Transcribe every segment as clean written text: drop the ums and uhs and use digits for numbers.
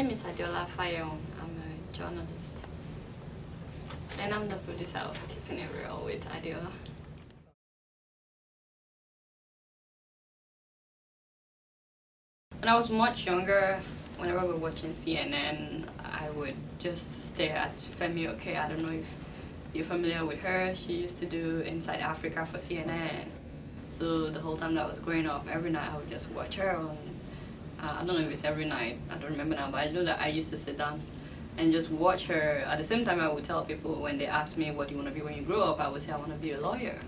name is Adeola Fayehun. I'm a journalist. And I'm the producer of Keeping It Real with Adeola. When I was much younger, whenever we were watching CNN, I would just stare at Femi Oke. I don't know if you're familiar with her. She used to do Inside Africa for CNN. So the whole time that I was growing up, every night I would just watch her on, I don't know if it's every night, I don't remember now, but I know that I used to sit down and just watch her. At the same time, I would tell people when they ask me, what do you want to be when you grow up, I would say I want to be a lawyer.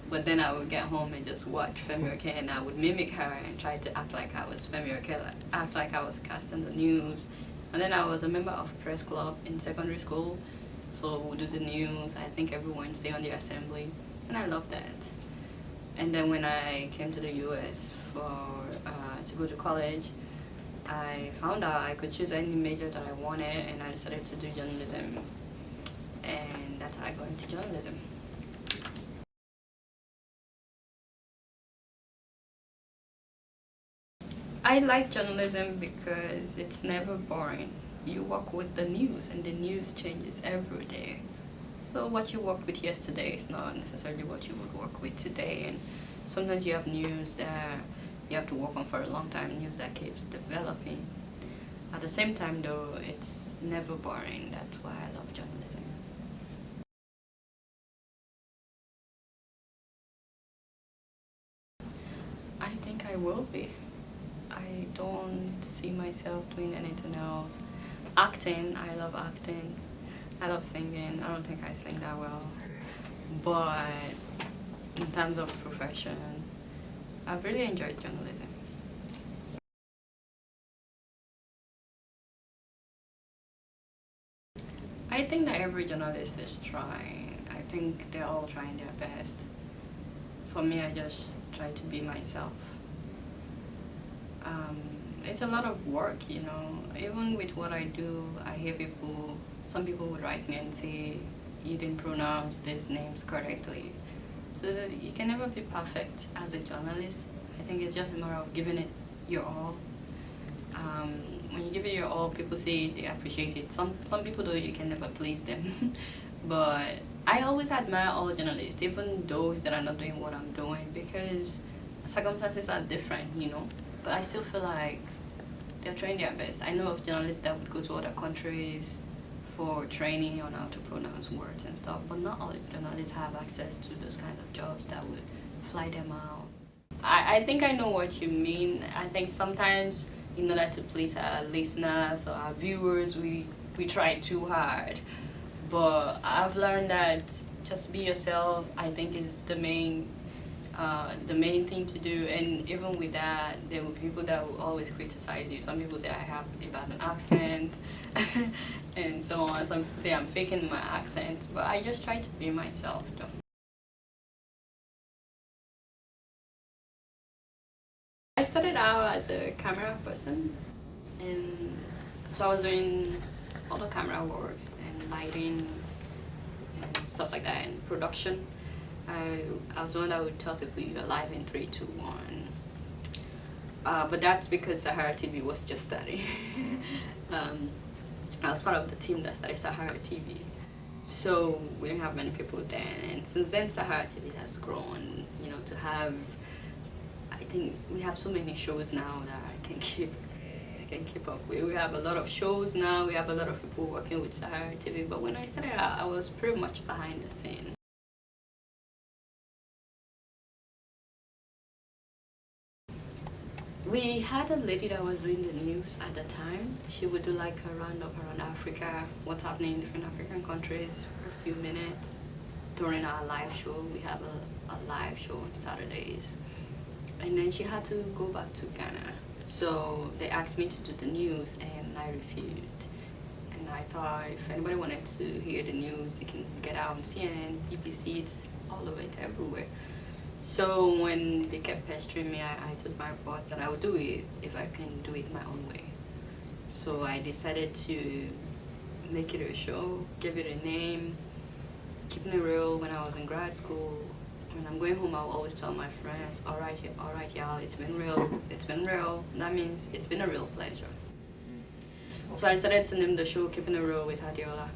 But then I would get home and just watch Femi Oke, and I would mimic her and try to act like I was Femi Oke, act like I was casting the news. And then I was a member of press club in secondary school, so we would do the news, I think every Wednesday on the assembly, and I loved that. And then when I came to the US to go to college, I found out I could choose any major that I wanted, and I decided to do journalism. And that's how I got into journalism. I like journalism because it's never boring. You work with the news, and the news changes every day. So what you worked with yesterday is not necessarily what you would work with today. And sometimes you have news that you have to work on for a long time, news that keeps developing. At the same time though, it's never boring. That's why I love journalism. I think I will be. I don't see myself doing anything else. Acting, I love acting. I love singing. I don't think I sing that well. But in terms of profession, I've really enjoyed journalism. I think that every journalist is trying. I think they're all trying their best. For me, I just try to be myself. It's a lot of work, you know. Even with what I do, I hear some people would write me and say, you didn't pronounce these names correctly. So that you can never be perfect as a journalist. I think it's just a matter of giving it your all. When you give it your all, people say they appreciate it. Some people, though, you can never please them. But I always admire all journalists, even those that are not doing what I'm doing, because circumstances are different, you know. But I still feel like they're trying their best. I know of journalists that would go to other countries for training on how to pronounce words and stuff, but not all journalists have access to those kinds of jobs that would fly them out. I think I know what you mean. I think sometimes in order to please our listeners or our viewers, we try too hard. But I've learned that just be yourself, I think, is the main thing to do. And even with that, there will be people that will always criticize you. Some people say I have a bad accent and so on. Some people say I'm faking my accent, but I just try to be myself though. I started out as a camera person, and so I was doing all the camera works and lighting and stuff like that, and production. I was one that would tell people you're live in 3, 2, 1. But that's because SaharaTV was just starting. I was part of the team that started SaharaTV. So we didn't have many people then, and since then SaharaTV has grown, you know, to have, I think we have so many shows now that I can keep up with. We have a lot of shows now, we have a lot of people working with SaharaTV, but when I started out, I was pretty much behind the scene. We had a lady that was doing the news at the time. She would do like a roundup around Africa, what's happening in different African countries for a few minutes. During our live show, we have a live show on Saturdays. And then she had to go back to Ghana. So they asked me to do the news, and I refused. And I thought if anybody wanted to hear the news, they can get out on CNN, BBC, it's all over it, everywhere. So when they kept pestering me, I told my boss that I would do it if I can do it my own way. So I decided to make it a show, give it a name, Keeping It Real. When I was in grad school, when I'm going home, I'll always tell my friends, all right, y'all, it's been real. That means it's been a real pleasure. So I decided to name the show Keeping It Real with Adeola.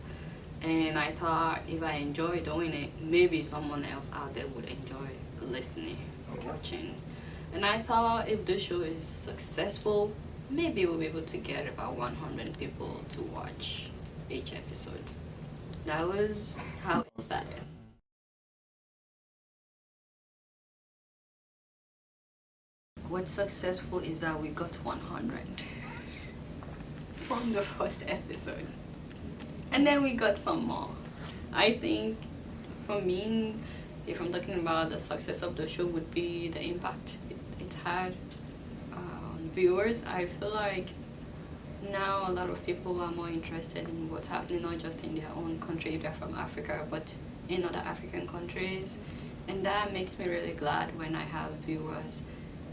And I thought if I enjoy doing it, maybe someone else out there would enjoy listening or watching. And I thought if the show is successful, maybe we'll be able to get about 100 people to watch each episode. That was how it started. What's successful is that we got 100 from the first episode. And then we got some more. I think for me, if I'm talking about the success of the show, would be the impact it's had on viewers. I feel like now a lot of people are more interested in what's happening, not just in their own country if they're from Africa, but in other African countries. And that makes me really glad when I have viewers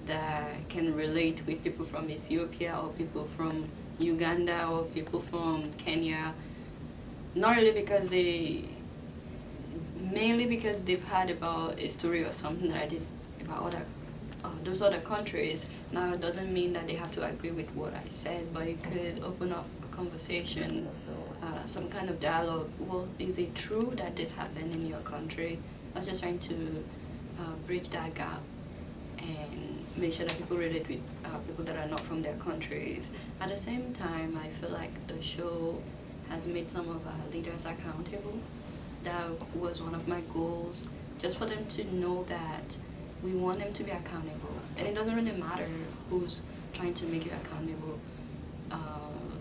that can relate with people from Ethiopia or people from Uganda or people from Kenya. Not really because mainly because they've heard about a story or something that I did about those other countries. Now it doesn't mean that they have to agree with what I said, but it could open up a conversation, some kind of dialogue. Well, is it true that this happened in your country? I was just trying to bridge that gap and make sure that people relate with people that are not from their countries. At the same time, I feel like the show has made some of our leaders accountable. That was one of my goals, just for them to know that we want them to be accountable. And it doesn't really matter who's trying to make you accountable.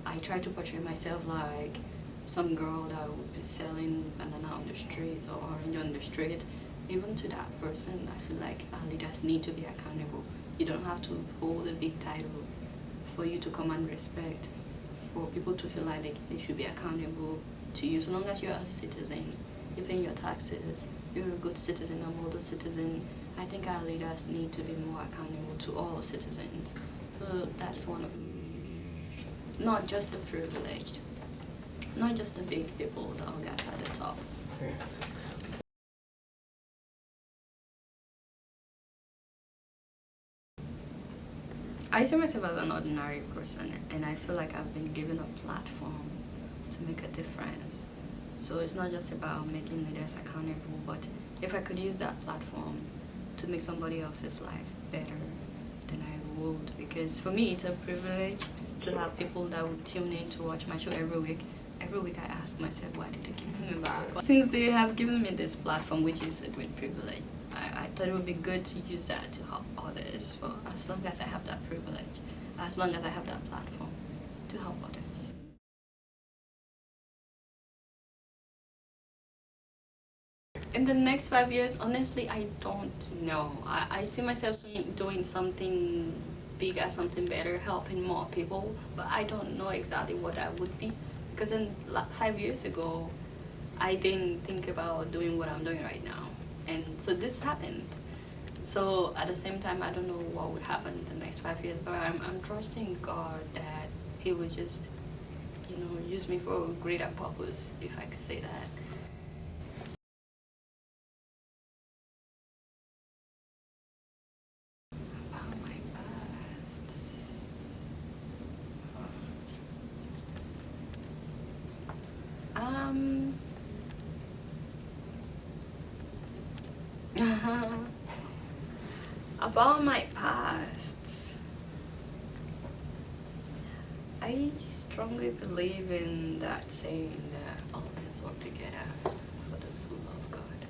I try to portray myself like some girl that would be selling banana on the street or orange on the street. Even to that person, I feel like our leaders need to be accountable. You don't have to hold a big title for you to command respect, for people to feel like they should be accountable to you. So long as you're a citizen, you're paying your taxes, you're a good citizen, a model citizen, I think our leaders need to be more accountable to all citizens. So that's one of them. Not just the privileged, not just the big people, the guys at the top. I see myself as an ordinary person, and I feel like I've been given a platform to make a difference. So it's not just about making leaders accountable, but if I could use that platform to make somebody else's life better, then I would. Because for me, it's a privilege to have people that would tune in to watch my show every week. Every week I ask myself, why did they give me back? Since they have given me this platform, which is a great privilege, I thought it would be good to use that to help others, for as long as I have that privilege, as long as I have that platform to help others. In the next 5 years, honestly, I don't know. I see myself doing something bigger, something better, helping more people, but I don't know exactly what that would be. Because 5 years ago, I didn't think about doing what I'm doing right now. And so this happened. So at the same time, I don't know what would happen in the next 5 years, but I'm trusting God that He will just, use me for a greater purpose, if I could say that. About my past. About my past, I strongly believe in that saying that all things work together for those who love God.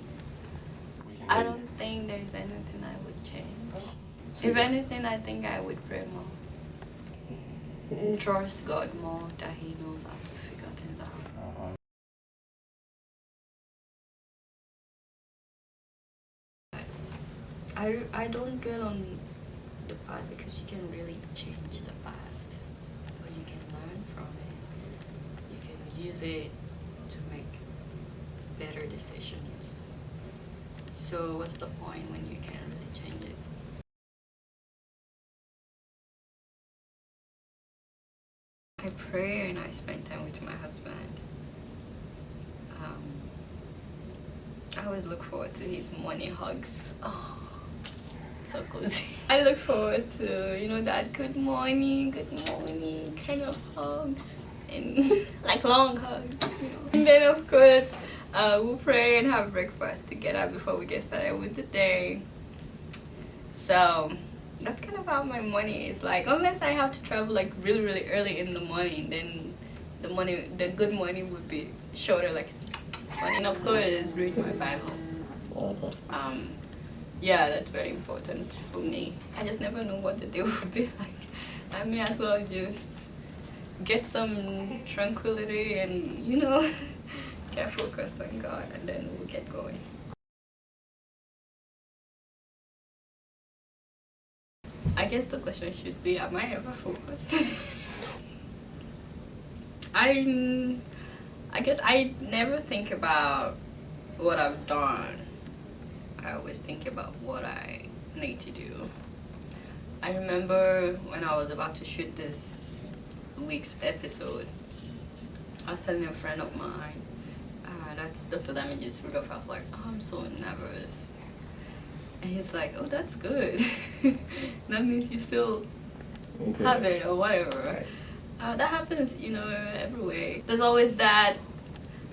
I don't think there's anything I would change. If anything, I think I would pray more. Trust God more, that He knows how to figure things out. I don't dwell on the past because you can really change the past, but you can learn from it. You can use it to make better decisions. So what's the point when you can't really change it? I pray and I spend time with my husband. I always look forward to his morning hugs. Oh, so cozy. I look forward to, that good morning kind of hugs. and like long hugs, you know. And then of course, we'll pray and have breakfast together before we get started with the day. So that's kind of how my morning is like. Unless I have to travel like really early in the morning, then the good morning would be shorter, like. And of course, read my Bible. Yeah, that's very important for me. I just never know what the day will be like. I may as well just get some tranquility and, you know, get focused on God, and then we'll get going. I guess the question should be, am I ever focused? I guess I never think about what I've done. I always think about what I need to do. I remember when I was about to shoot this week's episode, I was telling a friend of mine, that's Dr. Damage's Rudolph. I was like, oh, I'm so nervous. And he's like, oh, that's good. That means you still have it or whatever. That happens, you know, everywhere. There's always that.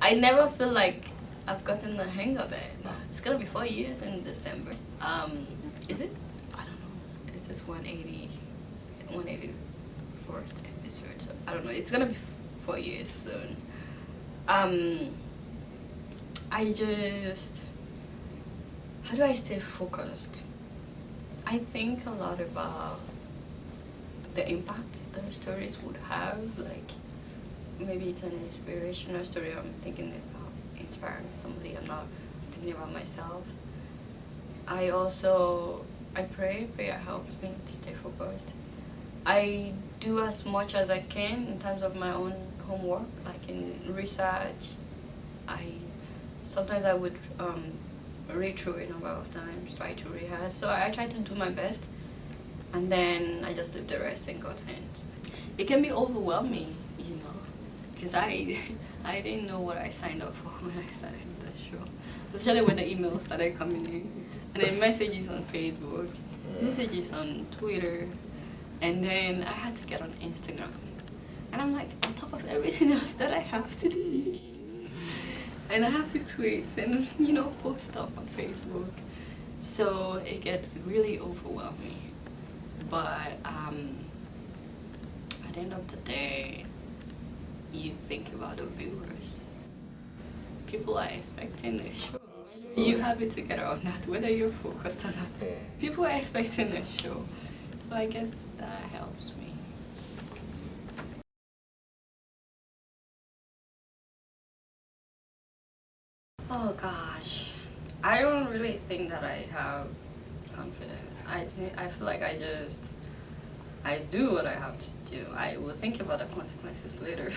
I never feel like I've gotten the hang of it. It's gonna be 4 years in December. Is it? I don't know. It's just 181st episode. So I don't know. It's gonna be 4 years soon. I just, how do I stay focused? I think a lot about the impact their stories would have. Like, maybe it's an inspirational story. I'm thinking about inspiring somebody. I'm not thinking about myself. I pray. Prayer helps me to stay focused. I do as much as I can in terms of my own homework, like in research. Sometimes I would read through it a number of times, try to rehearse. So I try to do my best, and then I just leave the rest in God's hands. It can be overwhelming, you know, because I didn't know what I signed up for when I started the show, especially when the emails started coming in, and then messages on Facebook, messages on Twitter, and then I had to get on Instagram, and I'm like, on top of everything else that I have to do, and I have to tweet and, you know, post stuff on Facebook, so it gets really overwhelming. But at the end of the day, you think about the viewers. People are expecting a show. You have it together or not, whether you're focused or not. People are expecting a show. So I guess that helps me. Oh gosh. I don't really think that I have confidence. I feel like I do what I have to do. I will think about the consequences later.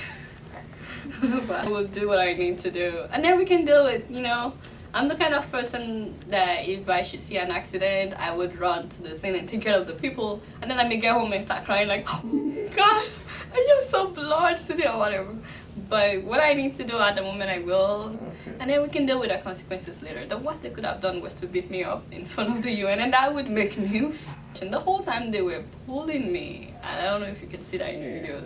But I will do what I need to do. And then we can deal with, you know, I'm the kind of person that if I should see an accident, I would run to the scene and take care of the people. And then I may get home and start crying like, oh God, I just saw blood today or whatever. But what I need to do at the moment, I will. And then we can deal with the consequences later. The worst they could have done was to beat me up in front of the UN, and that would make news. And the whole time they were pulling me. I don't know if you could see that in the video.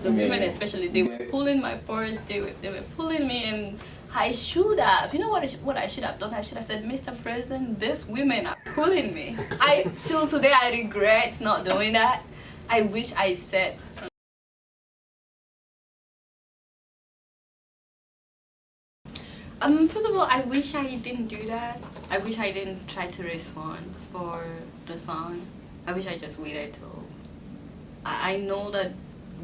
The women especially, they were pulling my purse, they were pulling me, and I should have, you know what I should have done? I should have said, Mr. President, these women are pulling me. Till today, I regret not doing that. I wish I said something. First of all, I wish I didn't do that. I wish I didn't try to respond for the song. I wish I just waited till I know that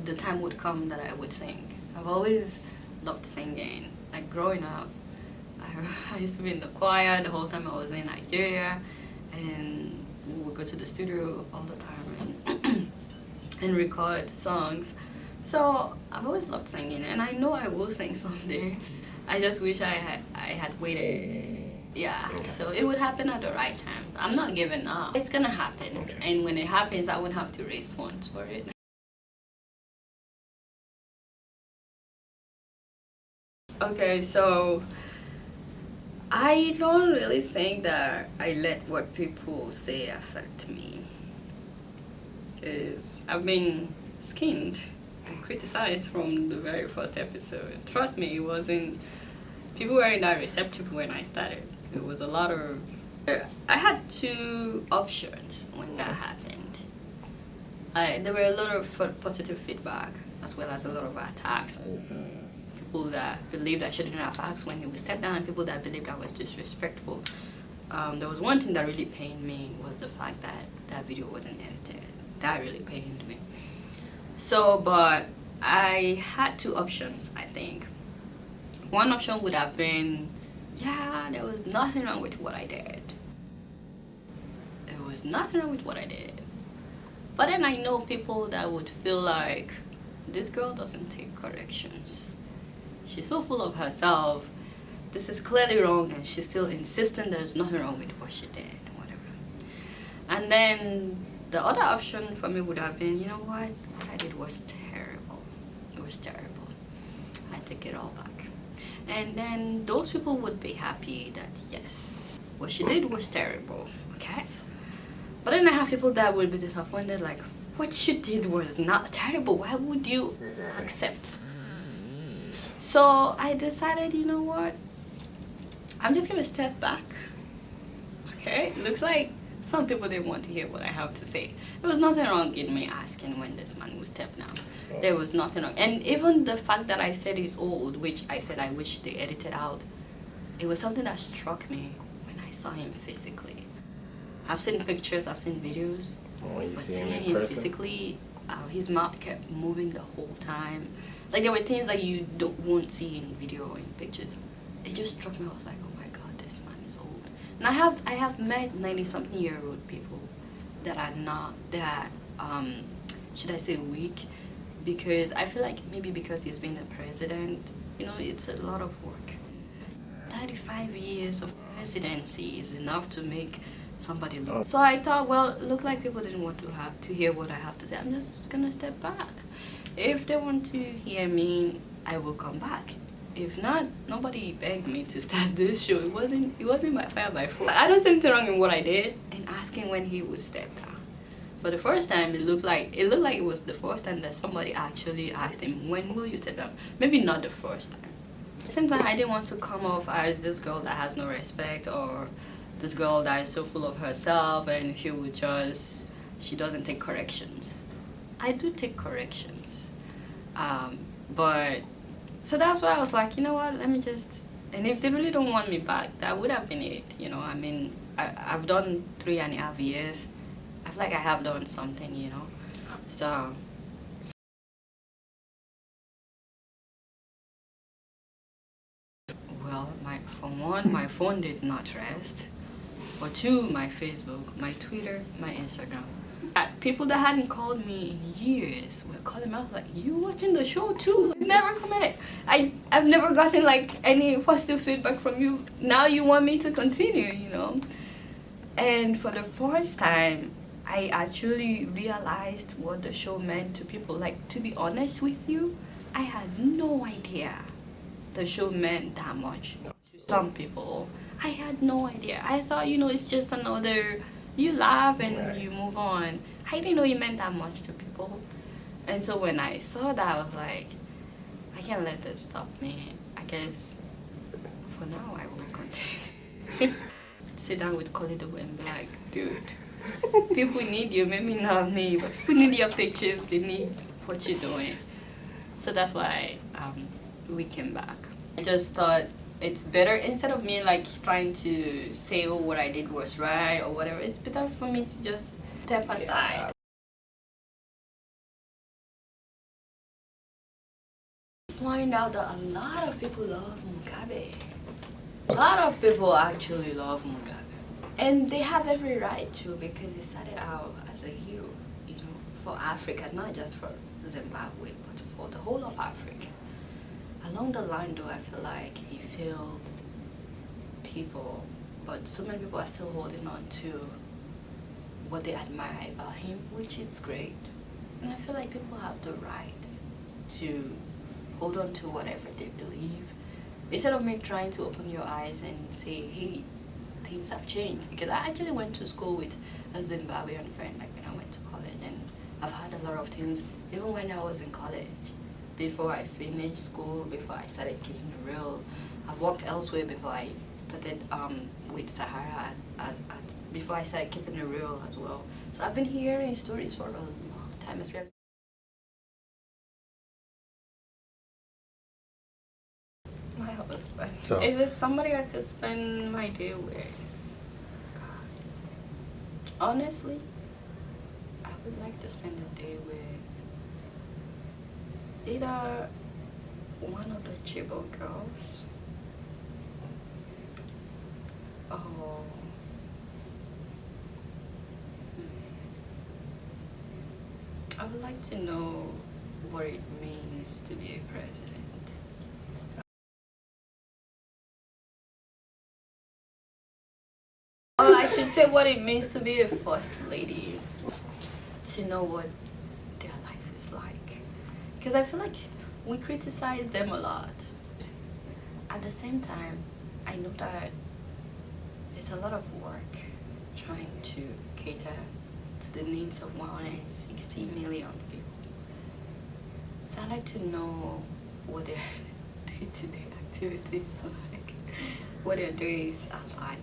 the time would come that I would sing. I've always loved singing. Like growing up, I used to be in the choir the whole time I was in Nigeria, and we would go to the studio all the time and record songs. So I've always loved singing, and I know I will sing someday. I just wish I had waited. Yeah, so it would happen at the right time. I'm not giving up. It's gonna happen, and when it happens, I won't have to respond for it. Okay, so I don't really think that I let what people say affect me, because I've been skinned I criticized from the very first episode. Trust me, it wasn't. People weren't that receptive when I started. It was a lot of. I had two options when that happened. There were a lot of positive feedback as well as a lot of attacks. People that believed I shouldn't have asked when he would step down, and people that believed I was disrespectful. There was one thing that really pained me was the fact that that video wasn't edited. That really pained me. So, but I had two options, I think. One option would have been, yeah, there was nothing wrong with what I did. There was nothing wrong with what I did. But then I know people that would feel like, this girl doesn't take corrections. She's so full of herself. This is clearly wrong, and she's still insisting there's nothing wrong with what she did, whatever. And then the other option for me would have been, you know what I did was terrible. It was terrible. I take it all back. And then those people would be happy that, yes, what she did was terrible, okay? But then I have people that would be disappointed, like, what she did was not terrible. Why would you accept? So I decided, you know what? I'm just gonna step back. Okay? Looks like some people didn't want to hear what I have to say. There was nothing wrong in me asking when this man would step down. There was nothing wrong. And even the fact that I said he's old, which I said I wish they edited out, it was something that struck me when I saw him physically. I've seen pictures, I've seen videos, but seeing him physically, his mouth kept moving the whole time. Like, there were things that you won't see in video or in pictures. It just struck me. I was like, oh my god, this man is old. And I have met 90-something-year-old people that are not that, should I say, weak, because I feel like maybe because he's been the president, you know, it's a lot of work. 35 years of presidency is enough to make somebody look. So I thought, well, it looked like people didn't want to hear what I have to say. I'm just gonna step back. If they want to hear me, I will come back. If not, nobody begged me to start this show. It wasn't my fire by force. I don't see anything wrong in what I did and asking when he would step down. But the first time, it looked like it was the first time that somebody actually asked him, when will you step down? Maybe not the first time. At the same time, I didn't want to come off as this girl that has no respect, or this girl that is so full of herself and she doesn't take corrections. I do take corrections. But so that's why I was like, you know what, let me just, and if they really don't want me back, that would have been it, you know. I mean, I've done 3.5 years. I feel like I have done something, you know. So well, for one, my phone did not rest. For two, my Facebook, my Twitter, my Instagram. People that hadn't called me in years were calling me. I was like, you watching the show too? You never commented. I've never gotten like any positive feedback from you. Now you want me to continue, you know? And for the first time, I actually realized what the show meant to people. Like, to be honest with you, I had no idea the show meant that much to some people. I had no idea. I thought, you know, it's just another, you laugh and you move on. I didn't know it meant that much to people. And so when I saw that, I was like, I can't let this stop me. I guess for now I will continue. Sit down with Kolido and be like, dude, people need you, maybe not me, but people need your pictures, they need what you're doing. So that's why we came back. I just thought it's better, instead of me like trying to say, oh, what I did was right or whatever, it's better for me to just step aside. Find out that a lot of people love Mugabe. A lot of people actually love Mugabe. And they have every right to, because he started out as a hero, you know, for Africa, not just for Zimbabwe, but for the whole of Africa. Along the line though, I feel like he failed people, but so many people are still holding on to what they admire about him, which is great. And I feel like people have the right to hold on to whatever they believe, instead of me trying to open your eyes and say, hey, things have changed. Because I actually went to school with a Zimbabwean friend, like when I went to college, and I've had a lot of things, even when I was in college. Before I finished school, before I started keeping it real, I've worked elsewhere before I started with Sahara, before I started keeping it real as well. So I've been hearing stories for a long time, especially my husband. So, Is there somebody I could spend my day with? Honestly, I would like to spend a day with either one of the Chibo girls or I would like to know what it means to be a president. Or I should say what it means to be a first lady. To know what their life is like. Because I feel like we criticize them a lot. At the same time, I know that it's a lot of work trying to cater to the needs of 160 million people. So I like to know what their day-to-day activities are like, what their days are like.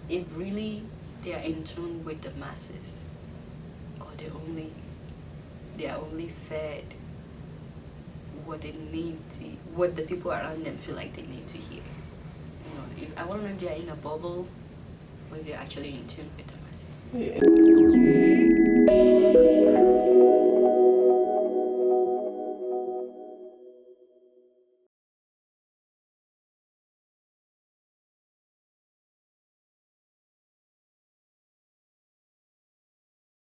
If really they are in tune with the masses, or they are only fed what they need to, what the people around them feel like they need to hear. You know, if I wonder if they are in a bubble, or if they're actually in tune with the masses. yeah.